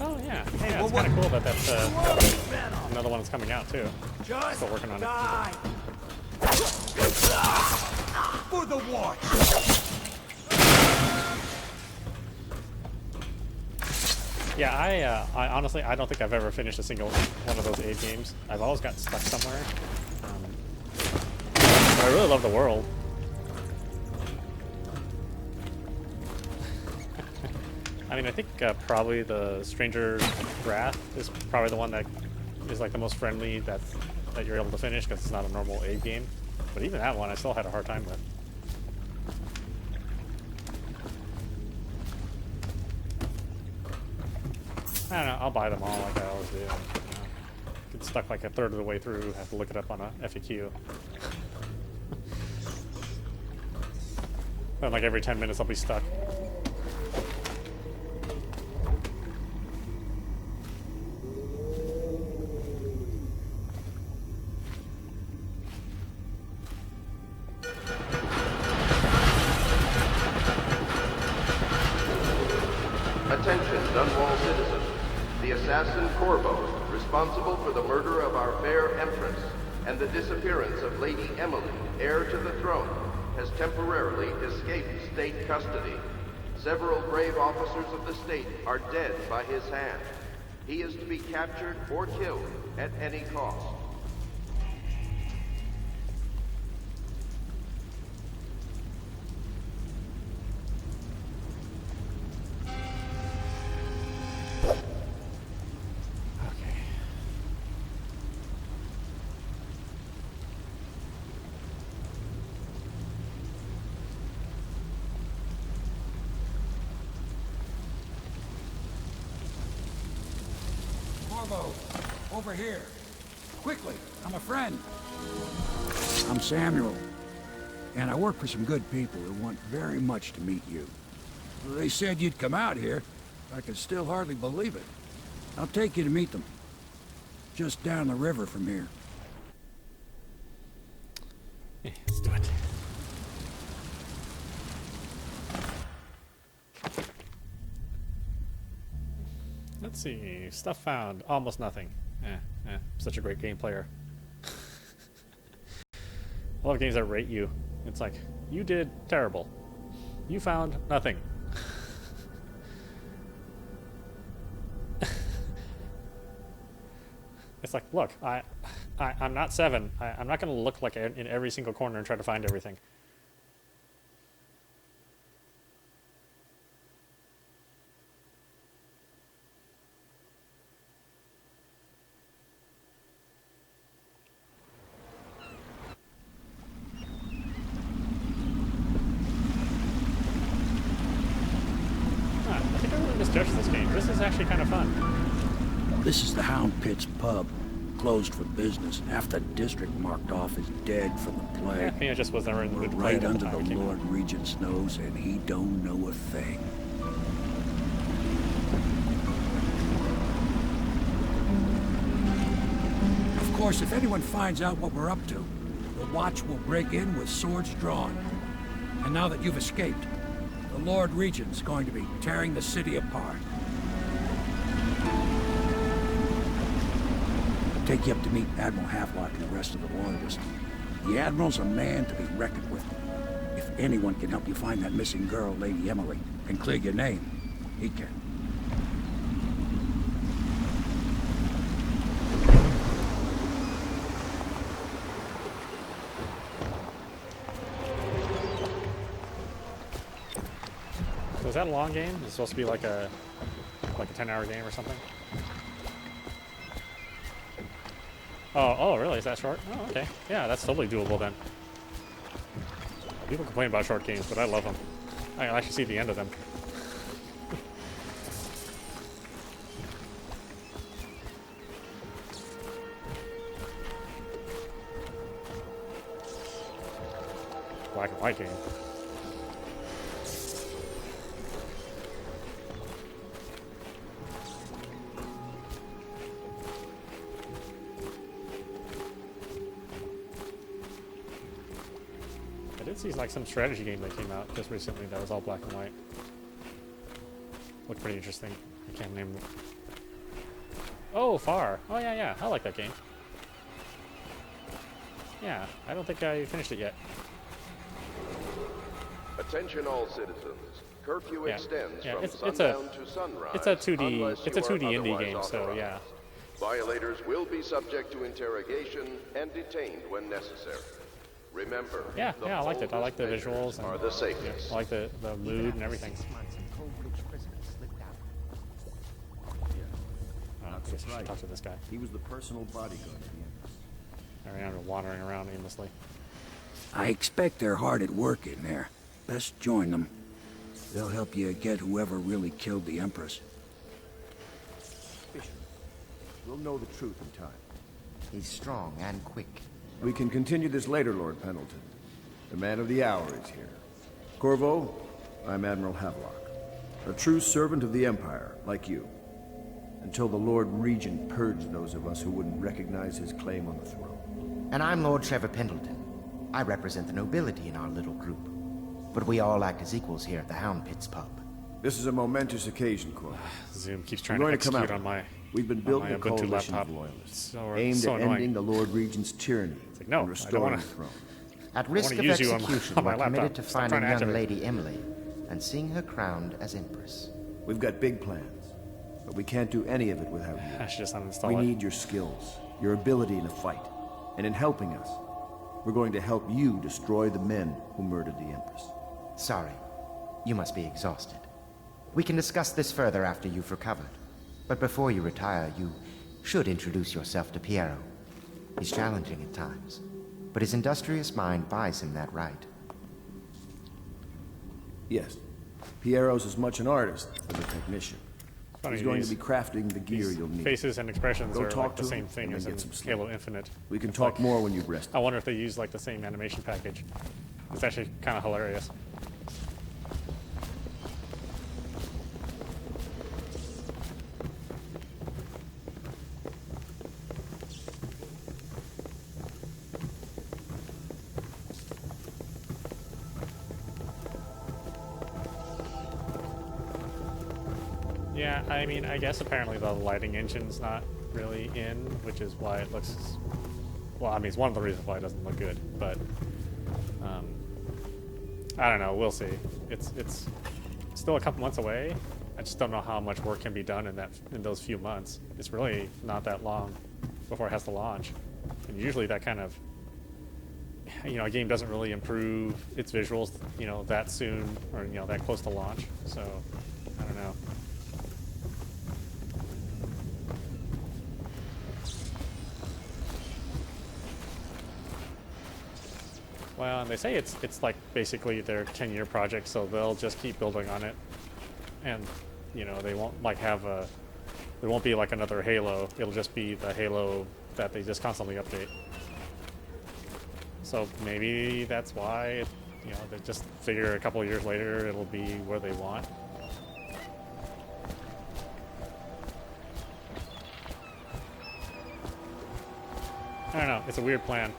S1: Oh yeah, yeah, it's kind of cool that that's another one that's coming out too. Still working on it.
S5: For the watch.
S1: Yeah, I honestly, I don't think I've ever finished a single one of those 8 games. I've always got stuck somewhere. But I really love the world. I mean, I think probably the Stranger's Wrath is probably the one that is like the most friendly that you're able to finish because it's not a normal Abe game. But even that one, I still had a hard time with. I don't know. I'll buy them all like I always do. And, get stuck like a third of the way through. Have to look it up on a FAQ. Then like every 10 minutes, I'll be stuck.
S12: Attention, Dunwall citizens. The assassin Corvo, responsible for the murder of our fair Empress and the disappearance of Lady Emily, heir to the throne, has temporarily escaped state custody. Several brave officers of the state are dead by his hand. He is to be captured or killed at any cost.
S15: Corvo, over here. Quickly, I'm a friend. I'm Samuel, and I work for some good people who want very much to meet you. They said you'd come out here. I can still hardly believe it. I'll take you to meet them. Just down the river from here.
S1: Yeah, let's do it. Let's see. Stuff found. Almost nothing. Such a great game player. I love games that rate you. It's like, you did terrible. You found nothing. It's like, look, I'm not 7. I'm not going to look like in every single corner and try to find everything. I think I really misjudged this game. This is actually kind of fun.
S15: This is the Hound Pit's pub. Closed for business. Half the district marked off as dead from the plague.
S1: Yeah, I just was never in the mood to play
S15: right
S1: it at
S15: under
S1: time
S15: the
S1: it came
S15: Lord
S1: out.
S15: Regent's nose, and he don't know a thing. Of course, if anyone finds out what we're up to, the Watch will break in with swords drawn. And now that you've escaped, the Lord Regent's going to be tearing the city apart. I'll take you up to meet Admiral Havelock and the rest of the Loyalists. The Admiral's a man to be reckoned with. If anyone can help you find that missing girl, Lady Emily, and clear your name, he can.
S1: Was that a long game? Is it supposed to be like a 10-hour game or something? Oh, really? Is that short? Oh, okay. Yeah, that's totally doable then. People complain about short games, but I love them. I can actually see the end of them. Black and white game. I did see like some strategy game that came out just recently that was all black and white. Looked pretty interesting. I can't name it. Oh, Far. Oh yeah, I like that game. Yeah, I don't think I finished it yet.
S12: Attention all citizens. Curfew extends from
S1: it's
S12: sundown to sunrise.
S1: It's a 2D.
S12: unless
S1: It's a
S12: you
S1: 2D
S12: are
S1: indie
S12: otherwise
S1: game, so
S12: authorized.
S1: yeah.
S12: Violators will be subject to interrogation and detained when necessary. Remember,
S1: Yeah, I liked it. I like the visuals and
S12: are the safest.
S1: I like the mood and everything. I guess I should talk to this guy.
S16: He was the personal bodyguard of the Empress.
S1: I remember wandering around aimlessly.
S15: I expect they're hard at work in there. Best join them. They'll help you get whoever really killed the Empress.
S16: Bishop, we'll know the truth in time.
S17: He's strong and quick.
S16: We can continue this later, Lord Pendleton. The man of the hour is here. Corvo, I'm Admiral Havelock. A true servant of the Empire, like you. Until the Lord Regent purged those of us who wouldn't recognize his claim on the throne.
S17: And I'm Lord Trevor Pendleton. I represent the nobility in our little group. But we all act as equals here at the Hound Pits pub.
S16: This is a momentous occasion, Corvo.
S1: Zoom keeps trying to execute on my
S16: We've been building a
S1: Ubuntu
S16: coalition
S1: laptop.
S16: of loyalists,
S1: It's
S16: aimed
S1: so
S16: at
S1: annoying.
S16: ending the Lord Regent's tyranny
S1: no,
S16: and restoring the throne.
S17: At risk of
S1: use you on
S17: execution,
S1: my
S17: we're committed
S1: laptop.
S17: to
S1: Stop
S17: finding
S1: trying to
S17: young
S1: activate.
S17: Lady Emily and seeing her crowned as Empress.
S16: We've got big plans, but we can't do any of it without you.
S1: I should just uninstall
S16: We
S1: it.
S16: need your skills, your ability in a fight, and in helping us, we're going to help you destroy the men who murdered the Empress.
S17: Sorry, you must be exhausted. We can discuss this further after you've recovered. But before you retire, you should introduce yourself to Piero. He's challenging at times, but his industrious mind buys him that right.
S16: Yes, Piero's as much an artist as a technician.
S1: Funny,
S16: He's going
S1: these-
S16: to be crafting the gear
S1: these
S16: you'll need.
S1: faces and expressions
S16: Go
S1: are
S16: talk
S1: like the
S16: to
S1: same
S16: him,
S1: thing
S16: and
S1: as
S16: then
S1: in
S16: get some sleep.
S1: Halo Infinite.
S16: We can
S1: It's
S16: talk
S1: like-
S16: more when you've rested.
S1: I wonder if they use like the same animation package. It's actually kind of hilarious. Yeah, I mean, I guess apparently the lighting engine's not really in, which is why it looks... Well, I mean, it's one of the reasons why it doesn't look good, but... I don't know, we'll see. It's still a couple months away. I just don't know how much work can be done in those few months. It's really not that long before it has to launch. And usually that kind of... You know, a game doesn't really improve its visuals, you know, that soon, or, you know, that close to launch. So, I don't know. Well, and they say it's like basically their 10-year project, so they'll just keep building on it, and you know they won't like have a, there won't be like another Halo. It'll just be the Halo that they just constantly update. So maybe that's why, you know, they just figure a couple of years later it'll be where they want. I don't know. It's a weird plan.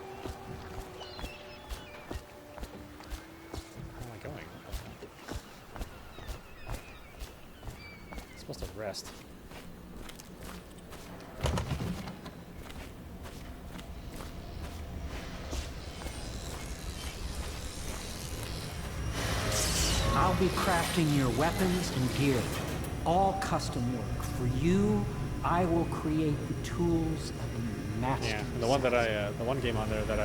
S1: Where am I going? I'm supposed to rest.
S18: I'll be crafting your weapons and gear, all custom work. For you, I will create the tools of your master.
S1: Yeah, and the one that the one game on there that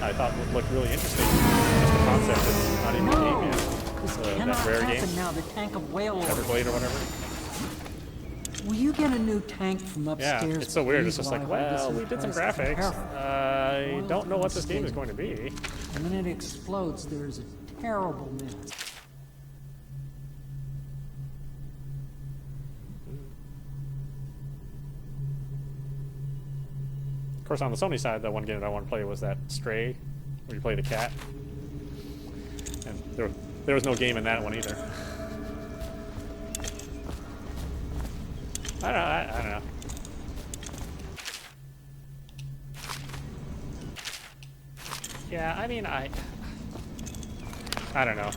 S1: I thought would look really interesting. Just the concept is not even a game yet. It's a
S18: cannot
S1: rare
S18: happen
S1: game?
S18: now. The tank of whale oil.
S1: Everblade or whatever.
S18: Will you get a new tank from upstairs?
S1: Yeah, it's so weird. It's
S18: please,
S1: just like,
S18: while I hold
S1: well,
S18: this
S1: we did some
S18: impressed?
S1: graphics.
S18: Careful.
S1: I
S18: Oil's
S1: don't know what this game is
S18: unstable.
S1: going to be.
S18: And when it explodes, there's a terrible mess.
S1: Of course, on the Sony side, the one game that I want to play was that Stray, where you play the cat. And there was no game in that one either. I don't know. Yeah, I mean, I don't know.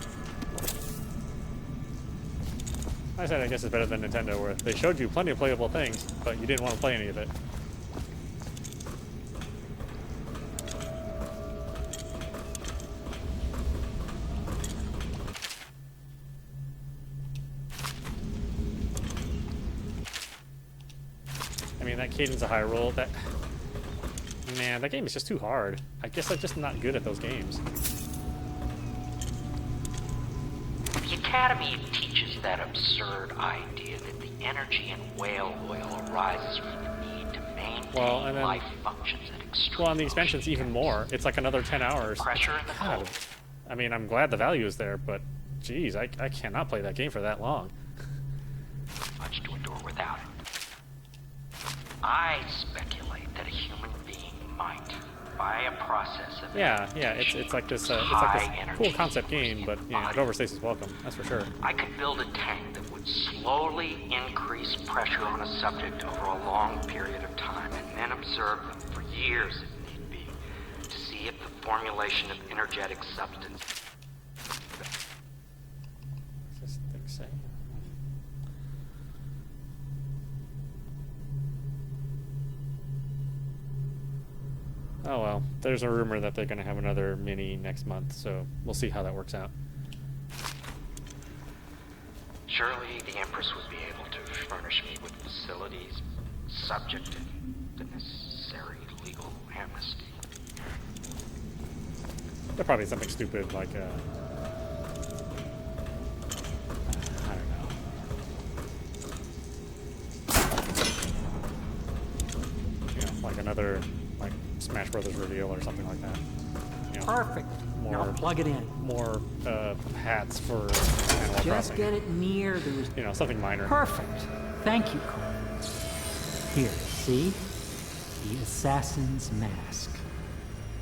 S1: I said I guess it's better than Nintendo, where they showed you plenty of playable things, but you didn't want to play any of it. I mean, that Cadence of Hyrule, man, that game is just too hard. I guess I'm just not good at those games.
S13: The Academy teaches that absurd idea that the energy in whale oil arises from the need to maintain life functions at extreme.
S1: Well, and the expansion's even more. It's like another 10 hours.
S13: Pressure in the
S1: God, I mean, I'm glad the value is there, but geez, I cannot play that game for that long.
S13: Much to endure without it. I speculate that a human being might, by a process of
S1: it's like this cool concept game, but you know, it overstays its welcome. That's for sure.
S13: I could build a tank that would slowly increase pressure on a subject over a long period of time, and then observe them for years if need be, to see if the formulation of energetic substance.
S1: What's this thing say? Oh well, there's a rumor that they're going to have another mini next month, so we'll see how that works out.
S13: Surely the Empress would be able to furnish me with facilities subject to the necessary legal amnesty.
S1: They're probably something stupid like, I don't know. You know, like another, like, Smash Brothers reveal or something like that. You know,
S18: Perfect. Now plug it in.
S1: More hats for Animal
S18: Just
S1: Crossing.
S18: get it near those.
S1: You know, something minor.
S18: Perfect. Thank you, Cole. Here, see? The assassin's mask.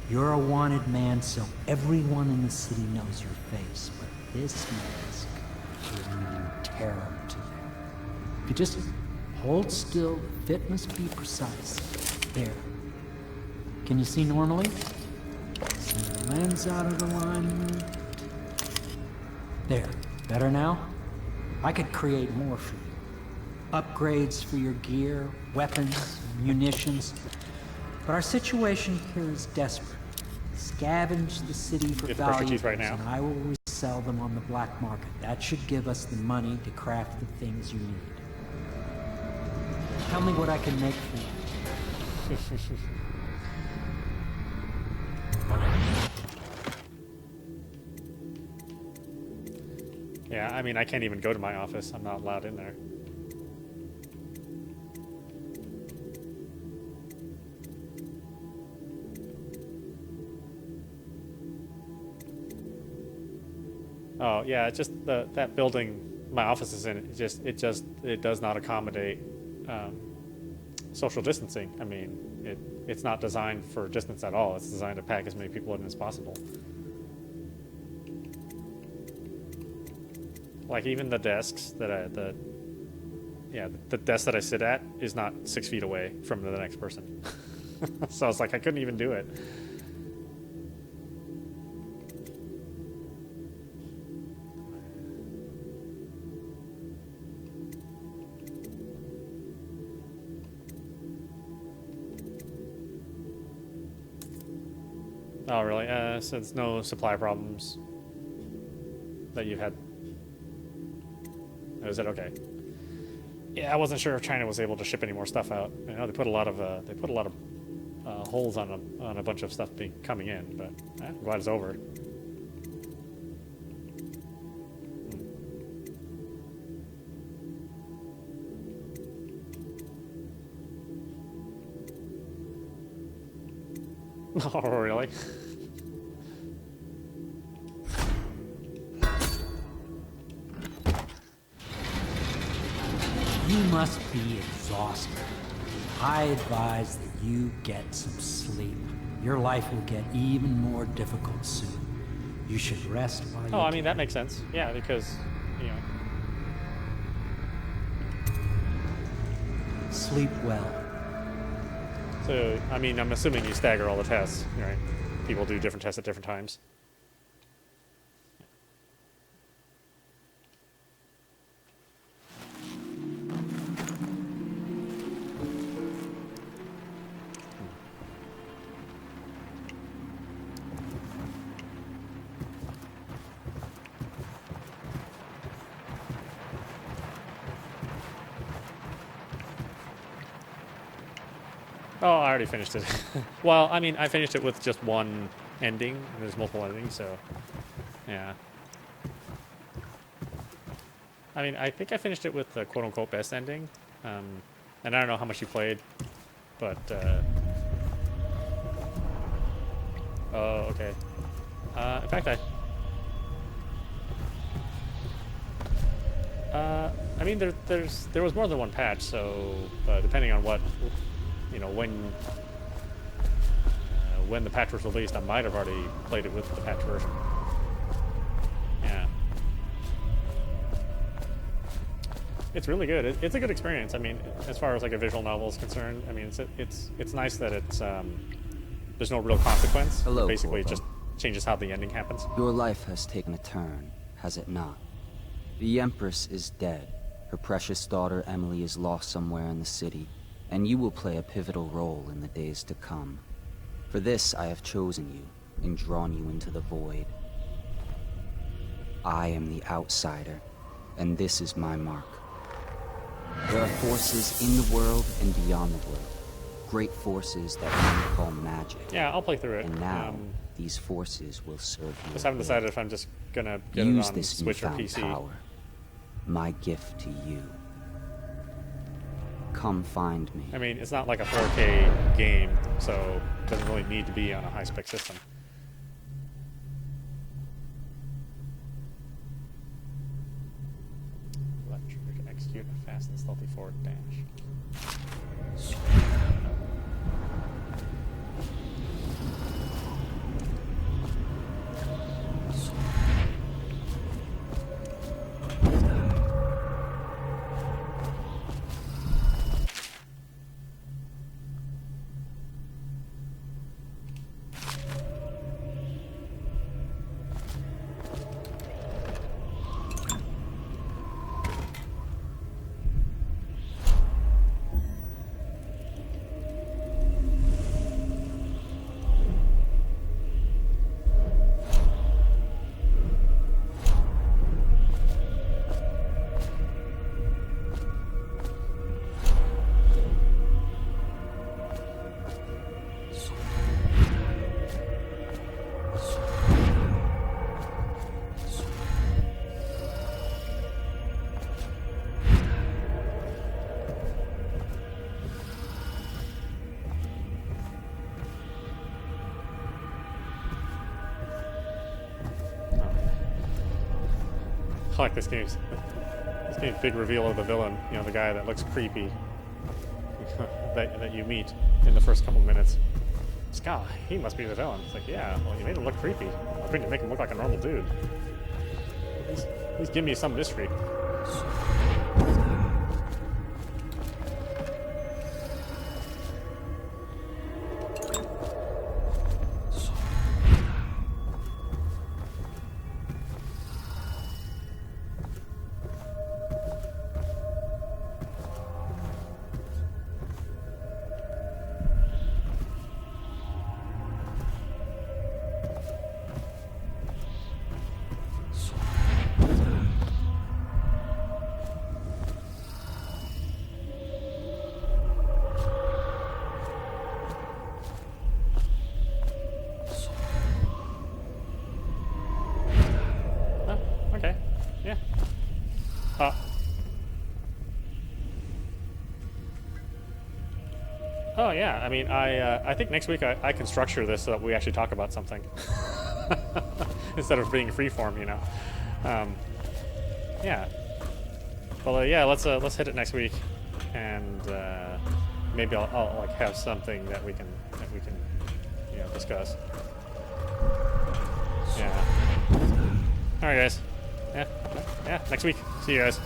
S18: You're a wanted man, so everyone in the city knows your face, but this mask will mean terror to them. If you just hold still, the fit must be precise. There. Can you see normally? See the lens out of alignment. There. Better now? I could create more for you. Upgrades for your gear, weapons, munitions. But our situation here is desperate. Scavenge the city for valuables,
S1: right now.
S18: and I will resell them on the black market. That should give us the money to craft the things you need. Tell me what I can make for you.
S1: Yeah, I mean, I can't even go to my office. I'm not allowed in there. Oh yeah, it's just that building my office is in. It does not accommodate social distancing. I mean, it's not designed for distance at all. It's designed to pack as many people in as possible. Like even the desks that the desk that I sit at is not 6 feet away from the next person. So it's like I couldn't even do it. Oh, really? So it's no supply problems that you've had? Oh, is it okay? Yeah, I wasn't sure if China was able to ship any more stuff out. I know they put a lot of holes on a bunch of stuff coming in, but I'm glad it's over. Oh, really?
S18: You must be exhausted. I advise that you get some sleep. Your life will get even more difficult soon. You should rest while you
S1: Oh, I mean, that makes sense. Yeah, because, you know.
S18: Sleep well.
S1: So, I mean, I'm assuming you stagger all the tests, right? People do different tests at different times. Oh, I already finished it. Well, I mean, I finished it with just one ending. There's multiple endings, so yeah. I mean, I think I finished it with the quote-unquote best ending. And I don't know how much you played, but oh, okay. In fact, I mean, there was more than one patch, so depending on what, you know, when the patch was released, I might have already played it with the patch version. Yeah. It's really good. It's a good experience. I mean, as far as like a visual novel is concerned, I mean, it's nice that it's there's no real consequence.
S19: Hello,
S1: basically, it
S19: Corvo.
S1: just changes how the ending happens.
S19: Your life has taken a turn, has it not? The Empress is dead. Her precious daughter Emily is lost somewhere in the city, and you will play a pivotal role in the days to come. For this, I have chosen you and drawn you into the void. I am the outsider, and this is my mark. There are forces in the world and beyond the world. Great forces that men call magic.
S1: Yeah, I'll play through it.
S19: And now, these forces will serve you.
S1: Just haven't decided if I'm just gonna get
S19: Use
S1: it on
S19: this
S1: Switch or
S19: newfound
S1: PC.
S19: power. My gift to you. Come find me.
S1: I mean, it's not like a 4K game, so it doesn't really need to be on a high-spec system. Electric, execute a fast and stealthy forward dash. I like this game's big reveal of the villain. You know, the guy that looks creepy that you meet in the first couple minutes. It's God, he must be the villain. It's like, yeah, well, you made him look creepy. I think you make him look like a normal dude. Please give me some mystery. Oh yeah, I mean, I think next week I can structure this so that we actually talk about something instead of being freeform, you know. Yeah. Well, yeah, let's hit it next week, and maybe I'll like have something that we can you know discuss. Yeah. All right, guys. Yeah. Next week. See you guys.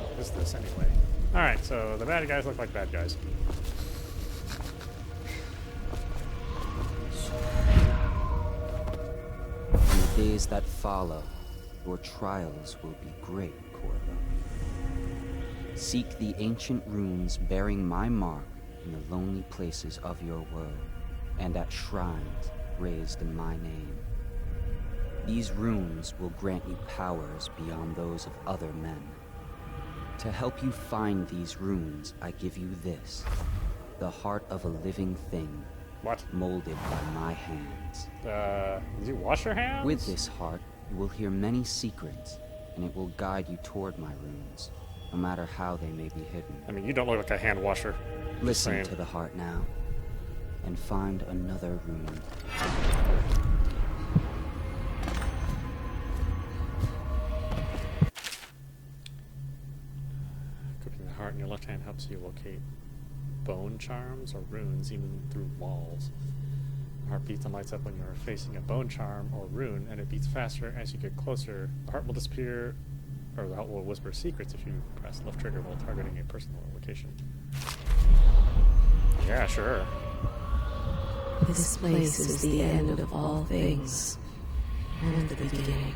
S1: What is this anyway? Alright, so the bad guys look like bad guys.
S19: In the days that follow, your trials will be great, Corvo. Seek the ancient runes bearing my mark in the lonely places of your world, and at shrines raised in my name. These runes will grant you powers beyond those of other men. To help you find these runes, I give you this, the heart of a living thing.
S1: What?
S19: Molded by my hands.
S1: Did you wash your hands?
S19: With this heart, you will hear many secrets, and it will guide you toward my runes, no matter how they may be hidden.
S1: I mean, you don't look like a hand washer.
S19: Listen to the heart now, and find another rune.
S1: Cooking the heart in your left hand helps you locate bone charms or runes even through walls. The heart beats and lights up when you're facing a bone charm or rune, and it beats faster as you get closer. The heart will disappear, or the heart will whisper secrets if you press left trigger while targeting a personal location. Yeah, sure.
S2: This place is the end of all things, and the beginning.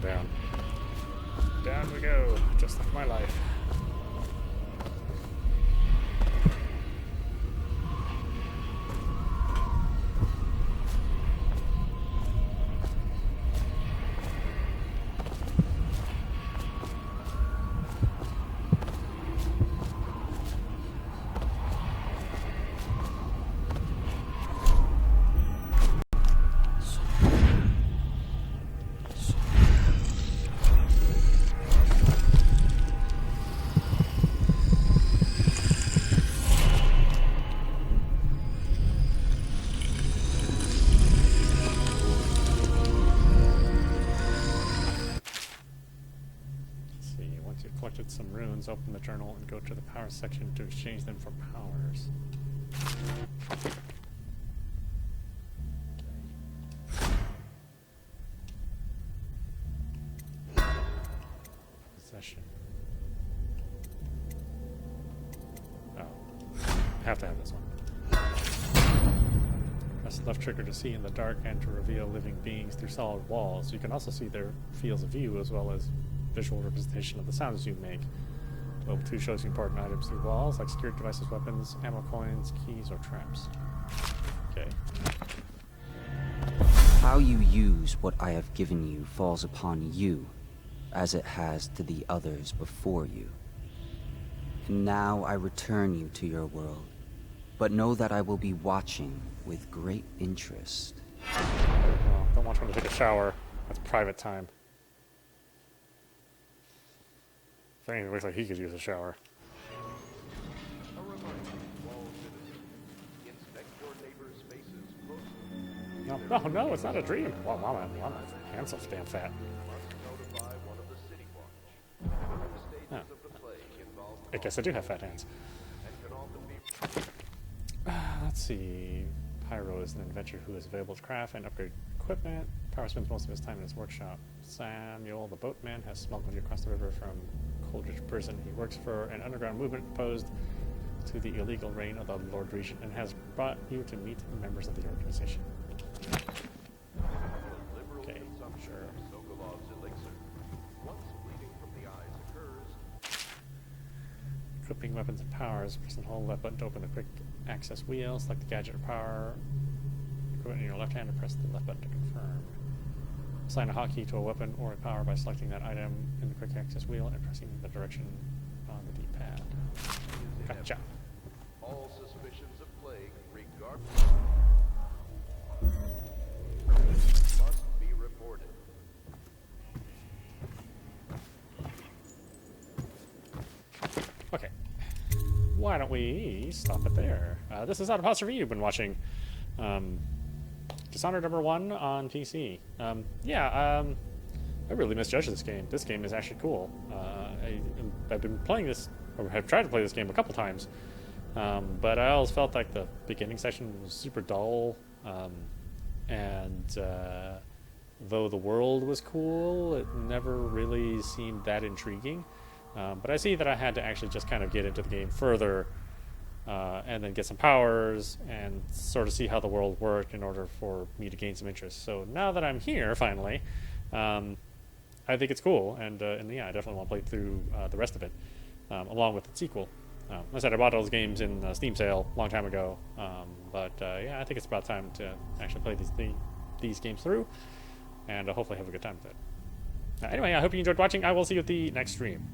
S1: Down. Down we go, just like my life. Collected some runes, open the journal and go to the power section to exchange them for powers. Okay. Possession. Oh. I have to have this one. Press left trigger to see in the dark and to reveal living beings through solid walls. You can also see their fields of view as well as visual representation of the sounds you make. Level 2 shows you important items through walls, like security devices, weapons, ammo coins, keys, or traps. Okay.
S19: How you use what I have given you falls upon you, as it has to the others before you. And now I return you to your world, but know that I will be watching with great interest.
S1: Oh, don't want him to take a shower. That's private time. I think it looks like he could use a shower. No, no, it's not a dream. Well, mama. I'm so damn fat. Oh. I guess I do have fat hands. Let's see. Pyro is an adventurer who is available to craft and upgrade equipment. Pyro spends most of his time in his workshop. Samuel, the boatman, has smuggled you across the river from Coldridge Prison. He works for an underground movement opposed to the illegal reign of the Lord Regent and has brought you to meet members of the organization. Okay, sure. Equipping weapons and powers. Press and hold left button to open the quick access wheel. Select the gadget or power equipment in your left hand and press the left button to confirm. Assign a hotkey to a weapon or a power by selecting that item in the quick access wheel and pressing the direction on the D-pad. Gotcha.
S12: All suspicions of plague, regardless, must be reported.
S1: Okay. Why don't we stop it there? This is audap review. You've been watching Dishonored #1 on PC. I really misjudged this game. This game is actually cool. I've been playing this, or have tried to play this game a couple times, but I always felt like the beginning section was super dull, and though the world was cool, it never really seemed that intriguing. But I see that I had to actually just kind of get into the game further and then get some powers and sort of see how the world worked in order for me to gain some interest. So now that I'm here, finally, I think it's cool, and yeah, I definitely want to play through the rest of it, along with the sequel. Like I said, I bought those games in the Steam sale a long time ago, but yeah, I think it's about time to actually play these games through, and hopefully have a good time with it. Anyway, I hope you enjoyed watching. I will see you at the next stream.